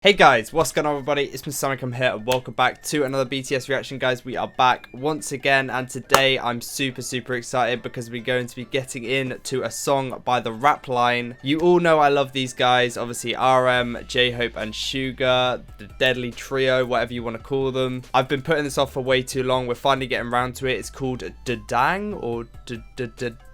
Hey guys, what's going on everybody? It's MrSammyCam here and welcome back to another BTS reaction, guys. We are back once again and today I'm super excited because we're going to be getting into a song by the Rapline. You all know I love these guys, obviously RM, J-Hope and Sugar, the deadly trio, whatever you want to call them. I've been putting this off for way too long. We're finally getting around to it. It's called Ddaeng or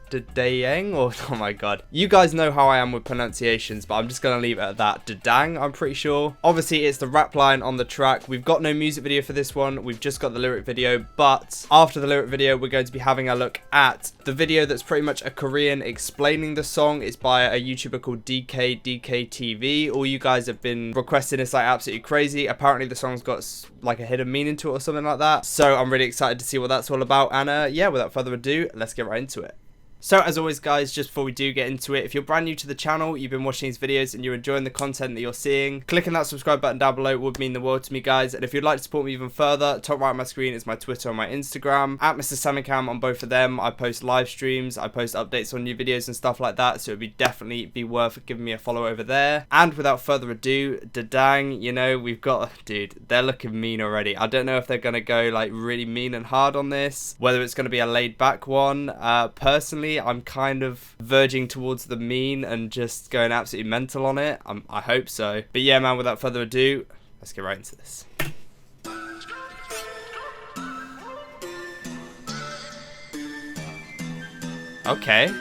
Ddaeng, or oh my god, you guys know how I am with pronunciations, but I'm just gonna leave it at that. Ddaeng, I'm pretty sure. Obviously it's the Rapline on the track. We've got no music video for this one, we've just got the lyric video, but after the lyric video we're going to be having a look at the video that's pretty much a Korean explaining the song. It's by a YouTuber called DKDKTV. All you guys have been requesting this like absolutely crazy. Apparently the song's got like a hidden meaning to it or something like that, so I'm really excited to see what that's all about. And yeah, without further ado, let's get right into it. So as always guys, just before we do get into it, if you're brand new to the channel, you've been watching these videos and you're enjoying the content that you're seeing, clicking that subscribe button down below would mean the world to me guys. And if you'd like to support me even further, top right of my screen is my Twitter and my Instagram, at MrSammyCam on both of them. I post live streams, I post updates on new videos and stuff like that, so it would definitely be worth giving me a follow over there. And without further ado, Ddaeng, you know, we've got, dude, they're looking mean already. I don't know if they're going to go like really mean and hard on this, whether it's going to be a laid back one. Personally, I'm kind of verging towards the mean and just going absolutely mental on it. I hope so. But yeah, man, without further ado, let's get right into this. Okay.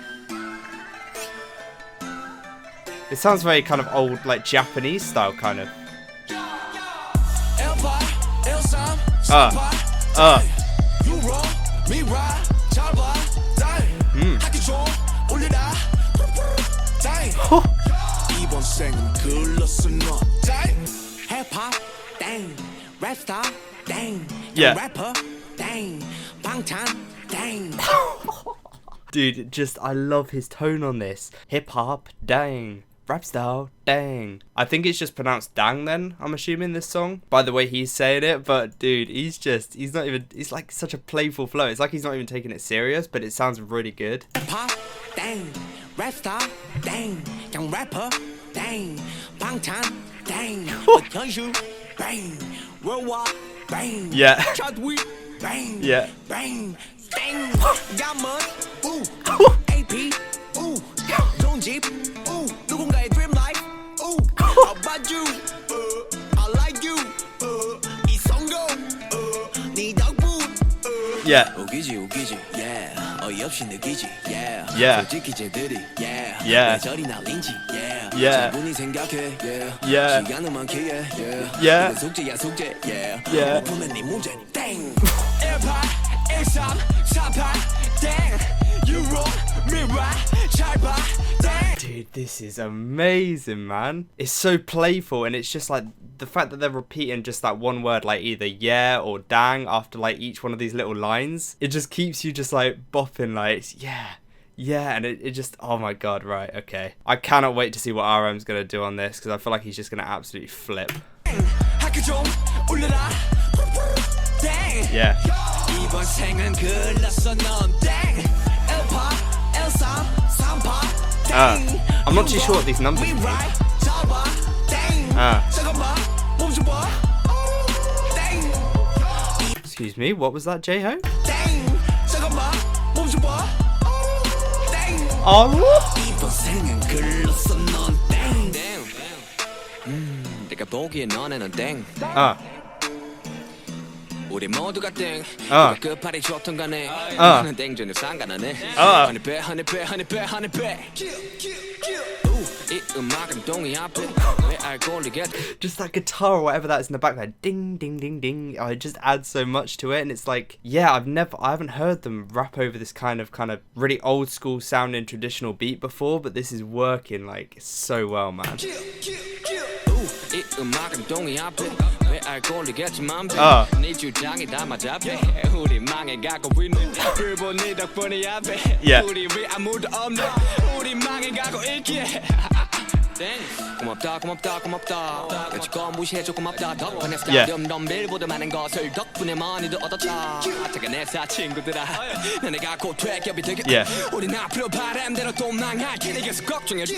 It sounds very kind of old, like Japanese style, kind of. Yeah. Dude, just I love his tone on this. Hip hop, dang. Rap style, dang. I think it's just pronounced dang then, I'm assuming, this song, by the way he's saying it. But dude, he's not even, it's like such a playful flow. It's like he's not even taking it serious, but it sounds really good. Pop, dang. Rap style, dang. Young rapper, dang. 방탄, dang. Potential, bang. Worldwide, bang. Yeah. Chadwick, bang. Yeah. Bang. Bang. Diamond, ooh. AP, ooh. Don't jeep, ooh. 누군가의 dream life, ooh. How about you? I like you. 이 성공, 네 덕분. Yeah. 웃기지, yeah. 어이없이 느끼지, yeah. Yeah. 솔직히 쟤들이, yeah. Yeah. 왜 저리 날린지, yeah. Yeah. 충분히 생각해, yeah. Yeah. 시간은 많기에, yeah. Yeah. 이건 숙제야, 숙제, yeah. Yeah. 못 푸면 네 문제니, 땡. 1파, 1, 3, 4, 8, 땡. 유로, 미라, 잘 봐, 땡. Dude, this is amazing, man. It's so playful, and it's just like the fact that they're repeating just that one word, like either yeah or dang after like each one of these little lines. It just keeps you just like bopping, like yeah, and it just, oh my god, right, okay. I cannot wait to see what RM's gonna do on this because I feel like he's just gonna absolutely flip. Yeah. I'm not too sure what these numbers mean. Excuse me, what was that, J-Hope? 우리 모두가 땡. 끝발이 좋던 간에 나는 땡전에 상관하네. honey 이 음악은 동의 앞에 왜 알고리겠. Just that guitar or whatever that is in the background, ding ding ding ding. Oh, it just adds so much to it, and it's like, yeah, I haven't heard them rap over this kind of really old school sounding traditional beat before, but this is working like so well, man. 이 음악은 동의 앞에 왜 알고리겠지만 네 주장이 다 맞아 우리 망해가고 있는 그분 네 덕분이야 우리 왜 아무도 없나 우리 망해가고 있기에 고맙다 여지껏 무시해줘 고맙다 덕분에 스타디움 덤빌보다 많은 것을 덕분에 많이도 얻었다 착한 회사 친구들아 내가 곧 퇴격이 되게 우린 앞으로 바람대로 도망할게 내게서 걱정해줘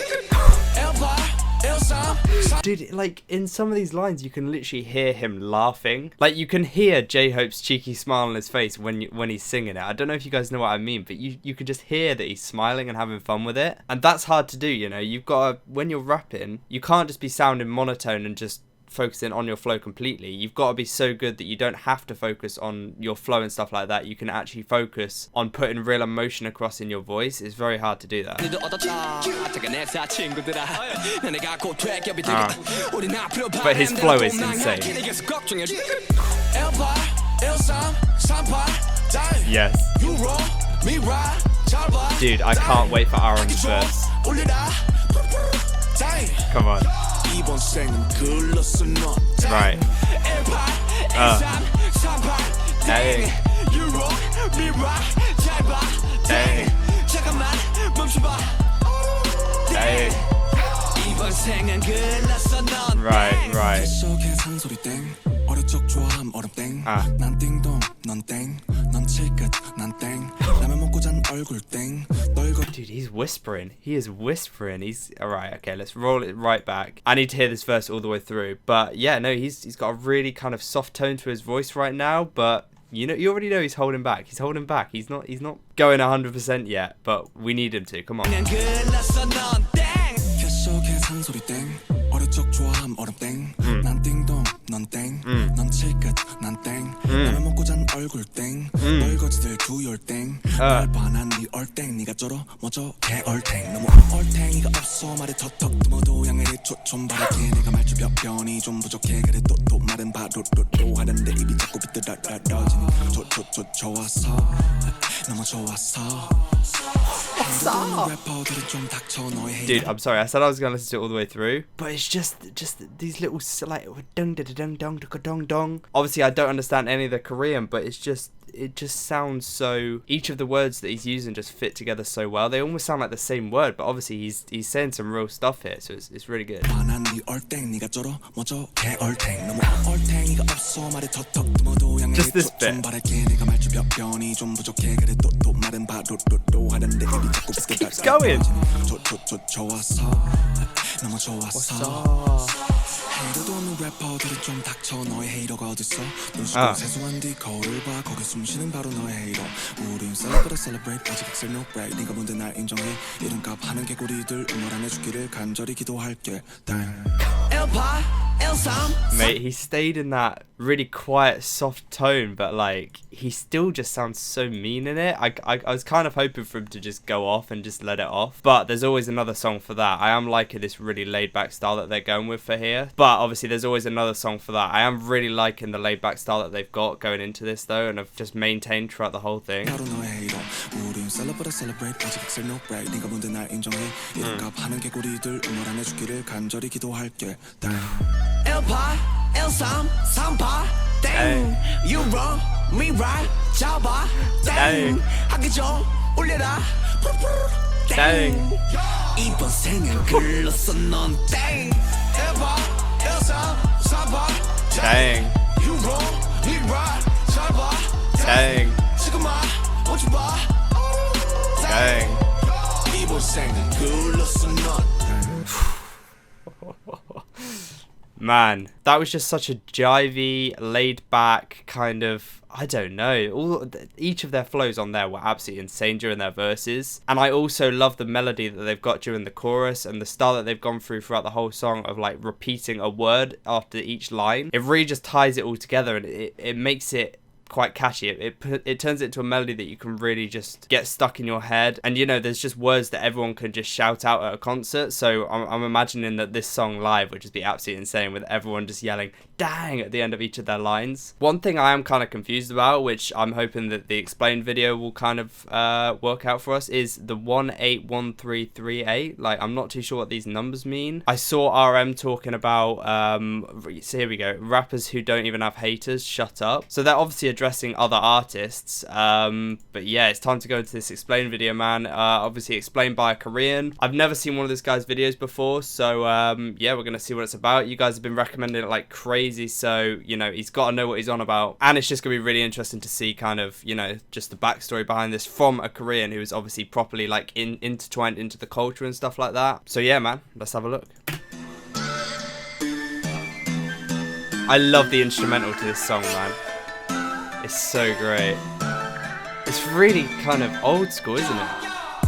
Dude, like, in some of these lines, you can literally hear him laughing. Like, you can hear J-Hope's cheeky smile on his face when he's singing it. I don't know if you guys know what I mean, but you can just hear that he's smiling and having fun with it. And that's hard to do, you know? You've got to, when you're rapping, you can't just be sounding monotone and just focusing on your flow completely. You've got to be so good that you don't have to focus on your flow and stuff like that. You can actually focus on putting real emotion across in your voice. It's very hard to do that. But his flow is insane. Yes. Dude, I can't wait for Aaron's verse. Come on. Right. Dang. Dang. Dang. Right, right. Dude, he's whispering. He is whispering. He's alright. Okay, let's roll it right back. I need to hear this verse all the way through. But yeah, no, he's got a really kind of soft tone to his voice right now. But you already know he's holding back. He's holding back. He's not going 100% yet. But we need him to. Come on. Dude, I'm sorry. I said I was gonna listen to it all the way through, but it's just these little like dong dong dong dong dong. Obviously, I don't understand any of the Korean, but it just sounds so. Each of the words that he's using just fit together so well. They almost sound like the same word, but obviously he's saying some real stuff here, so it's really good. Just this bit. Just keeps going. Mate, he stayed in that really quiet, soft tone, but like he still just sounds so mean in it. I was kind of hoping for him to just go off and just let it off, but there's always another song for that. I am liking this really laid back style that they're going with for here, but obviously there's always another song for that. I am really liking the laid back style that they've got going into this though, and I've just maintained throughout the whole thing. Dang. You wrong, me right, 잡아. Dang. 하기 좀 올려라. Dang. 이번 생은 글렀어 넌. Dang. Dang. You wrong, me right, 잡아. Dang. 지금아 오지 마. Dang. 이번 생은 글렀어 넌. Man, that was just such a jivey, laid-back kind of, I don't know, each of their flows on there were absolutely insane during their verses. And I also love the melody that they've got during the chorus and the style that they've gone through throughout the whole song of like repeating a word after each line. It really just ties it all together, and it makes it quite catchy. It turns it into a melody that you can really just get stuck in your head, and you know, there's just words that everyone can just shout out at a concert. So I'm imagining that this song live would just be absolutely insane, with everyone just yelling "dang" at the end of each of their lines. One thing I am kind of confused about, which I'm hoping that the explained video will kind of work out for us, is the 181338. Like, I'm not too sure what these numbers mean. I saw RM talking about so here we go, rappers who don't even have haters, shut up. So they're obviously addressing other artists, but yeah, it's time to go into this explained video, man. Obviously explained by a Korean. I've never seen one of this guy's videos before, so yeah, we're gonna see what it's about. You guys have been recommending it like crazy, so you know, he's got to know what he's on about, and it's just gonna be really interesting to see kind of, you know, just the backstory behind this from a Korean who is obviously properly like intertwined into the culture and stuff like that. So yeah, man, let's have a look. I love the instrumental to this song, man. It's so great. It's really kind of old school, isn't it?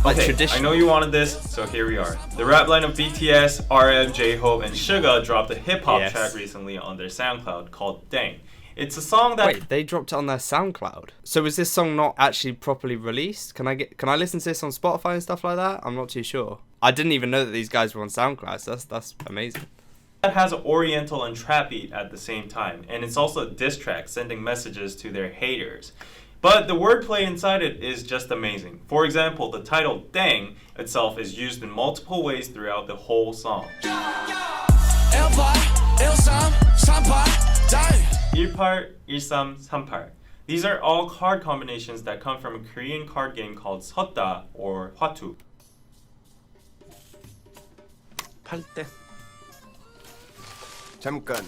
Like okay, traditional. I know you wanted this, so here we are. The rap line of BTS, RM, J-Hope, and Suga dropped a hip-hop track recently on their SoundCloud called Ddaeng. It's a song that... Wait, they dropped it on their SoundCloud? So was this song not actually properly released? Can I listen to this on Spotify and stuff like that? I'm not too sure. I didn't even know that these guys were on SoundCloud, so that's amazing. That has an oriental and trap beat at the same time, and it's also a diss track sending messages to their haters. But the wordplay inside it is just amazing. For example, the title Ddaeng itself is used in multiple ways throughout the whole song. 18, 13, These are all card combinations that come from a Korean card game called Seotda or Hwatu. 8대. 잠깐.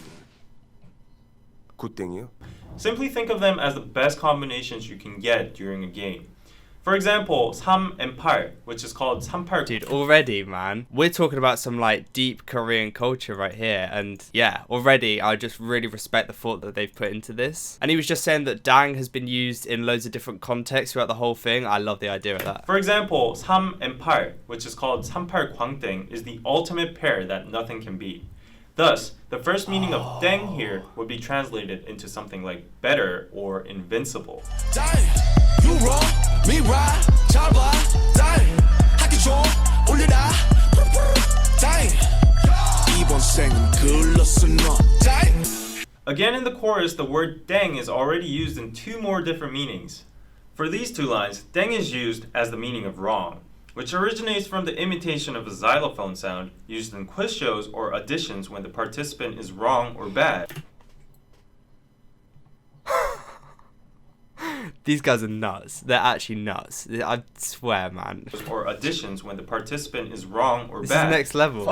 9땡이요? Simply think of them as the best combinations you can get during a game. For example, 3 and 8, which is called 38. Dude, already, man, we're talking about some like deep Korean culture right here, and yeah, already I just really respect the thought that they've put into this. And he was just saying that Ddaeng has been used in loads of different contexts throughout the whole thing. I love the idea of that. For example, 3 and 8, which is called 38 광땡, is the ultimate pair that nothing can beat. Thus, the first meaning of Ddaeng here would be translated into something like better or invincible. You wrong, me right, again, in the chorus, the word Ddaeng is already used in 2 more different meanings. For these 2 lines, Ddaeng is used as the meaning of wrong, which originates from the imitation of a xylophone sound used in quiz shows or auditions when the participant is wrong or bad. These guys are nuts. They're actually nuts. I swear, man. Or auditions when the participant is wrong or This bad. is next level.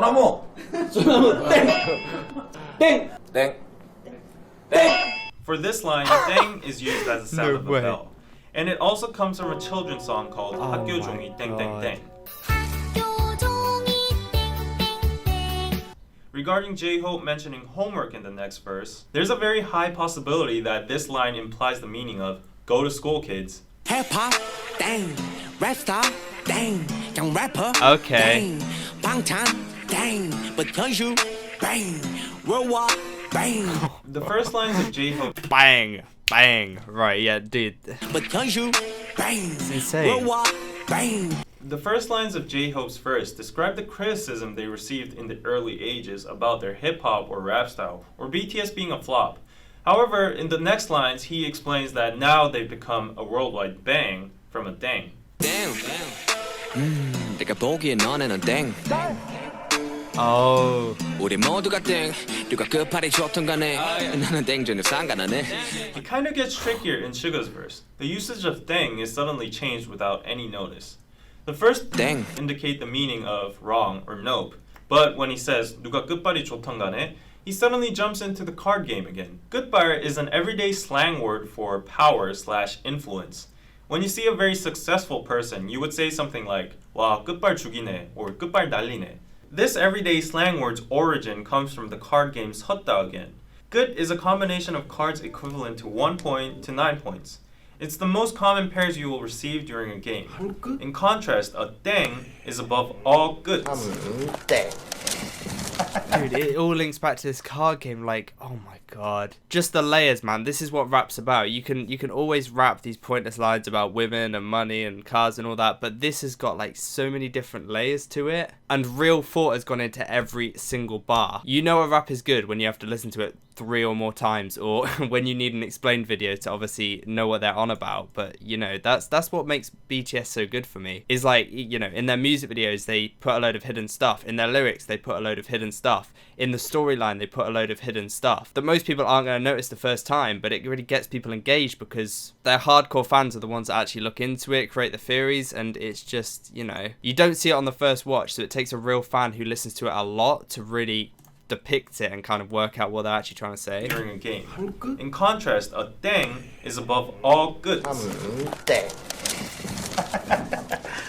For this line, Ddaeng is used as the sound No of a way. bell. And it also comes from a children's song called Oh 학교 my 종이 땡땡땡. God. Regarding J-Hope mentioning homework in the next verse, there's a very high possibility that this line implies the meaning of go to school, kids. Hip-hop, dang, rap star, dang, young rapper, Okay. dang, 방탄, dang, because you, bang, worldwide, bang, The first lines of J-Hope Bang, bang. Right, yeah, dude. because you, bang, insane. worldwide, bang. The first lines of J-Hope's verse describe the criticism they received in the early ages about their hip-hop or rap style, or BTS being a flop. However, in the next lines, he explains that now they've become a worldwide bang from a Ddaeng. Damn, 내가 보기에 너네는 땡. Oh. 우리 모두가 땡. 누가 끝발이 좋든 간에 나는 땡 전혀 상관 안 해. It kind of gets trickier in Suga's verse. The usage of Ddaeng is suddenly changed without any notice. The first Ddaeng indicate the meaning of wrong or nope, but when he says 누가 끝발이 좋든 간에, he suddenly jumps into the card game again. 끝발 is an everyday slang word for power/influence. When you see a very successful person, you would say something like 와 끝발 죽이네 or 끝발 날리네. This everyday slang word's origin comes from the card game Seotda again. 끝 is a combination of cards equivalent to 1 point to 9 points. It's the most common pairs you will receive during a game. In contrast, a Ddaeng is above all 끝s. Dude, it all links back to this card game. Like, oh my god, just the layers, man. This is what rap's about. You can always rap these pointless lines about women and money and cars and all that, but this has got like so many different layers to it, and real thought has gone into every single bar. You know a rap is good when you have to listen to it 3 or more times, or when you need an explained video to obviously know what they're on about. But you know, that's what makes BTS so good for me, is like, you know, in their music videos they put a load of hidden stuff, in their lyrics they put a load of hidden stuff, in the storyline they put a load of hidden stuff that most people aren't going to notice the first time, but it really gets people engaged because their hardcore fans are the ones that actually look into it, create the theories, and it's just, you know, you don't see it on the first watch, so it takes a real fan who listens to it a lot to really depict it and kind of work out what they're actually trying to say during a game. In contrast, a Ddaeng is above all 끝s.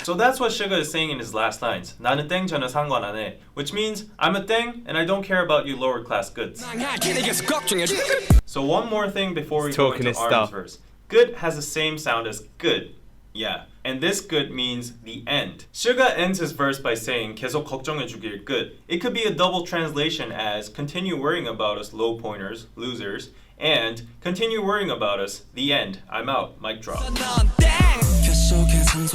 So So that's what Suga is saying in his last lines. 나는 땡 전혀 상관 안 해. Which means I'm a 땡 and I don't care about you lower class goods. So one more thing before we go into Arm's verse. Good has the same sound as good. Yeah. And this good means the end. Suga ends his verse by saying 계속 걱정해주길 good. It could be a double translation as continue worrying about us low pointers, losers, and continue worrying about us, the end. I'm out. Mic drop.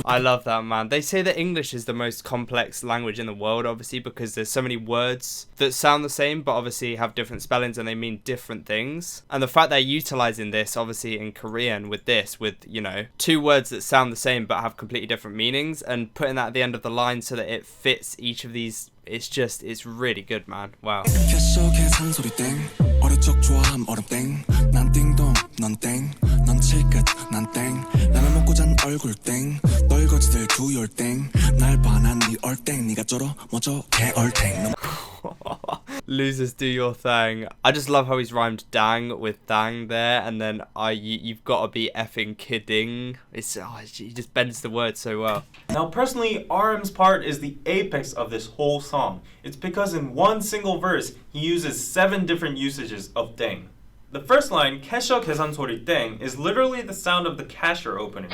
I love that, man. They say that English is the most complex language in the world, obviously, because there's so many words that sound the same, but obviously have different spellings and they mean different things. And the fact they're utilizing this, obviously, in Korean with this, with, you know, two words that sound the same but have completely different meanings, and putting that at the end of the line so that it fits each of these, it's really good, man. Wow. Losers do your thing. I just love how he's rhymed Ddaeng with Ddaeng there, and then you've got to be effing kidding. He just bends the word so well. Now personally, RM's part is the apex of this whole song. It's because in one single verse, he uses 7 different usages of 땡. The first line, 캐셔 계산소리 땡, is literally the sound of the cashier opening,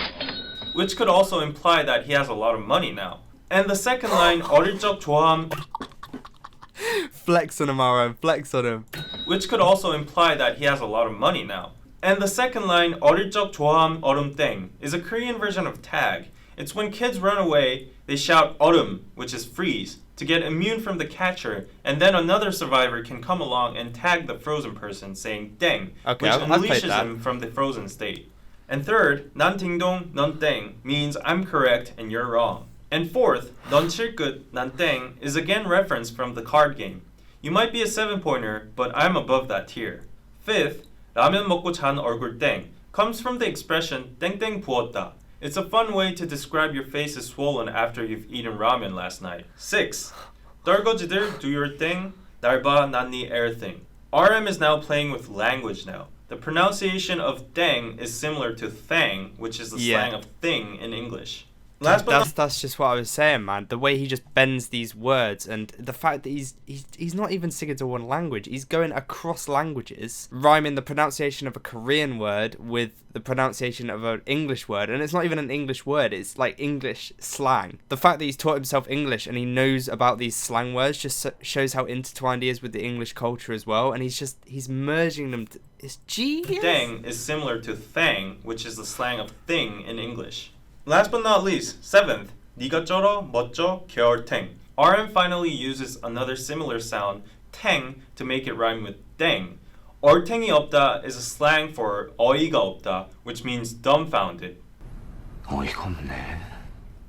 which could also imply that he has a lot of money now. And the second line, 어릴 적 좋아함, flex on him, RM, flex on him. Which could also imply that he has a lot of money now. And the second line, 어릴 적 좋아함 얼음 땡, is a Korean version of tag. It's when kids run away, they shout 얼음, which is freeze, to get immune from the catcher, and then another survivor can come along and tag the frozen person saying 땡, which unleashes him from the frozen state. And third, 난 딩동, 넌 땡, means I'm correct and you're wrong. And fourth, 넌 칠끝, 난 땡, is again referenced from the card game. You might be a 7-pointer, but I'm above that tier. Fifth, 라면 먹고 잔 얼굴 땡, comes from the expression 땡땡 부었다. It's a fun way to describe your face is swollen after you've eaten ramen last night. 6. 떨거지들 do your thing, 날 봐, 난 네 air thing. RM is now playing with language now. The pronunciation of 땡 is similar to thang, which is the slang of thing in English. That's just what I was saying, man. The way he just bends these words, and the fact that he's not even sticking to one language. He's going across languages, rhyming the pronunciation of a Korean word with the pronunciation of an English word, and it's not even an English word. It's like English slang. The fact that he's taught himself English and he knows about these slang words just shows how intertwined he is with the English culture as well. And he's merging them. It's genius. Ddaeng is similar to thang, which is the slang of thing in English. Last but not least, 7th, 네가 쩔어, 멋져, 겨울탱. RM finally uses another similar sound, 탱, to make it rhyme with 땡. 얼탱이 없다 is a slang for 어이가 없다, which means dumbfounded. 어이가 없네.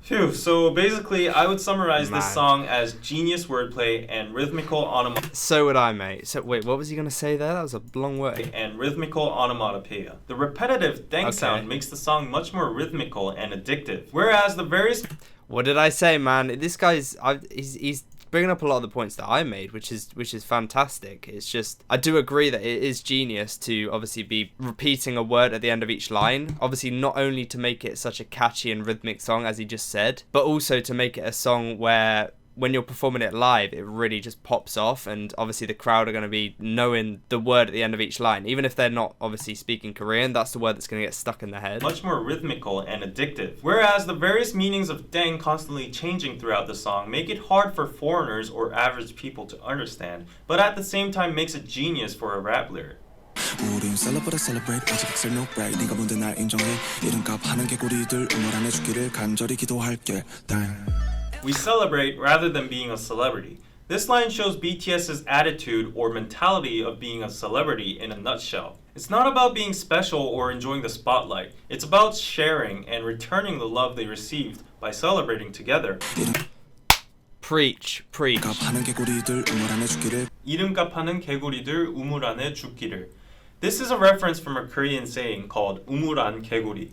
Phew, so basically I would summarize this song as genius wordplay and rhythmical onomatopoeia. So would I, mate. So wait, what was he going to say there? That was a long word. And rhythmical onomatopoeia. The repetitive deng sound makes the song much more rhythmical and addictive. Whereas the various... What did I say, man? This guy's... He's bringing up a lot of the points that I made, which is fantastic. It's just, I do agree that it is genius to obviously be repeating a word at the end of each line. Obviously, not only to make it such a catchy and rhythmic song, as he just said, but also to make it a song where when you're performing it live, it really just pops off, and obviously the crowd are going to be knowing the word at the end of each line. Even if they're not obviously speaking Korean, that's the word that's going to get stuck in their head. Much more rhythmical and addictive. Whereas the various meanings of deng constantly changing throughout the song make it hard for foreigners or average people to understand, but at the same time makes it genius for a rap lyric. 우린 celebrate 아직 no break 네가 뭔데 날 인정해 이름값 하는 개구리들 음을 안 해주기를 간절히 기도할게. We celebrate rather than being a celebrity. This line shows BTS's attitude or mentality of being a celebrity in a nutshell. It's not about being special or enjoying the spotlight. It's about sharing and returning the love they received by celebrating together. Preach. 이름값 하는 개구리들 우물 안에 죽기를. This is a reference from a Korean saying called 우물 안 개구리,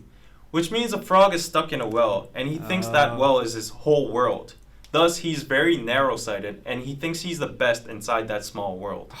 which means a frog is stuck in a well, and he thinks that well is his whole world. Thus, he's very narrow-sighted, and he thinks he's the best inside that small world.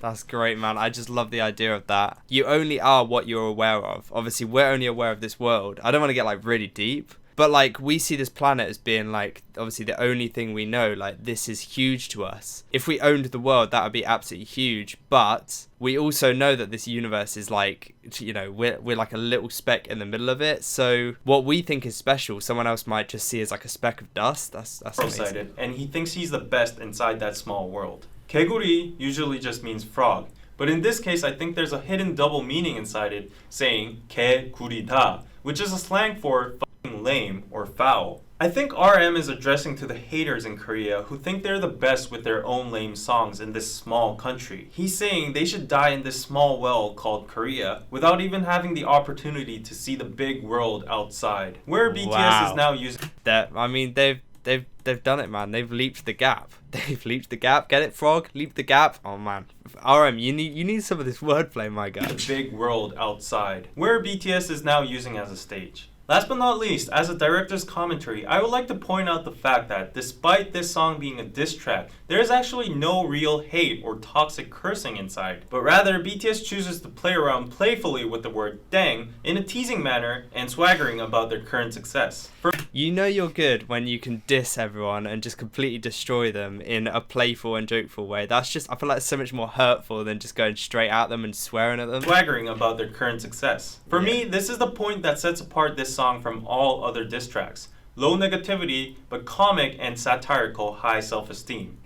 That's great, man. I just love the idea of that. You only are what you're aware of. Obviously, we're only aware of this world. I don't want to get like really deep, But like, we see this planet as being like obviously the only thing we know. Like, this is huge to us. If we owned the world, that would be absolutely huge. But we also know that this universe is like, you know, we're like a little speck in the middle of it. So what we think is special, someone else might just see as like a speck of dust. That's amazing. And he thinks he's the best inside that small world. 개구리 usually just means frog. But in this case, I think there's a hidden double meaning inside it, saying 개구리다, which is a slang for fucking lame or foul. I think RM is addressing to the haters in Korea who think they're the best with their own lame songs in this small country. He's saying they should die in this small well called Korea without even having the opportunity to see the big world outside. Where BTS is now using that. I mean, they've done it, man. They've leaped the gap. They've leaped the gap. Get it, frog? Leap the gap. Oh man, RM, you need some of this wordplay, my guy. The big world outside. Where BTS is now using as a stage. Last but not least, as a director's commentary, I would like to point out the fact that despite this song being a diss track, there is actually no real hate or toxic cursing inside, but rather BTS chooses to play around playfully with the word Ddaeng in a teasing manner and swaggering about their current success. You know you're good when you can diss everyone and just completely destroy them in a playful and jokeful way. That's just, I feel like it's so much more hurtful than just going straight at them and swearing at them. Swaggering about their current success. For me, this is the point that sets apart this song from all other diss tracks. Low negativity, but comic and satirical high self-esteem.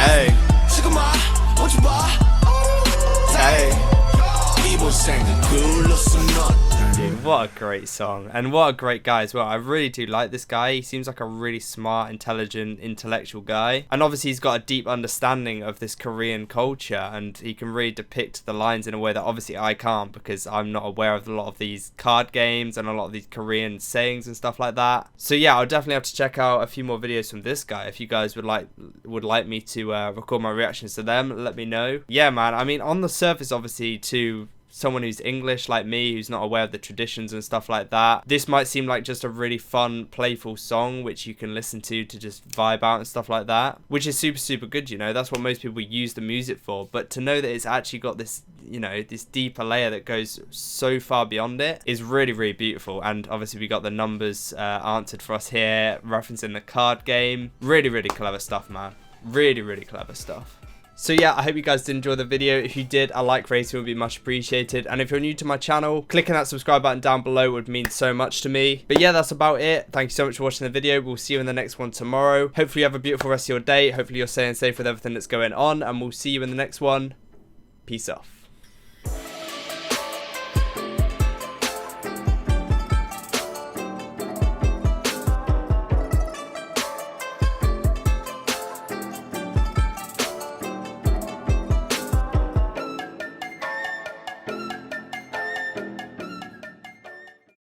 Hey. Dude, what a great song, and what a great guy as well. I really do like this guy. He seems like a really smart, intelligent, intellectual guy, and obviously he's got a deep understanding of this Korean culture, and he can really depict the lines in a way that obviously I can't, because I'm not aware of a lot of these card games and a lot of these Korean sayings and stuff like that. So yeah, I'll definitely have to check out a few more videos from this guy. If you guys would like me to record my reactions to them, let me know. Yeah, man, I mean, on the surface, obviously, to someone who's English like me, who's not aware of the traditions and stuff like that, this might seem like just a really fun, playful song which you can listen to just vibe out and stuff like that, which is super good, you know. That's what most people use the music for. But to know that it's actually got this, you know, this deeper layer that goes so far beyond it is really beautiful. And obviously we got the numbers answered for us here, referencing the card game. Really clever stuff, man. Really clever stuff. So yeah, I hope you guys did enjoy the video. If you did, a like rating would be much appreciated. And if you're new to my channel, clicking that subscribe button down below would mean so much to me. But yeah, that's about it. Thank you so much for watching the video. We'll see you in the next one tomorrow. Hopefully you have a beautiful rest of your day. Hopefully you're staying safe with everything that's going on. And we'll see you in the next one. Peace off.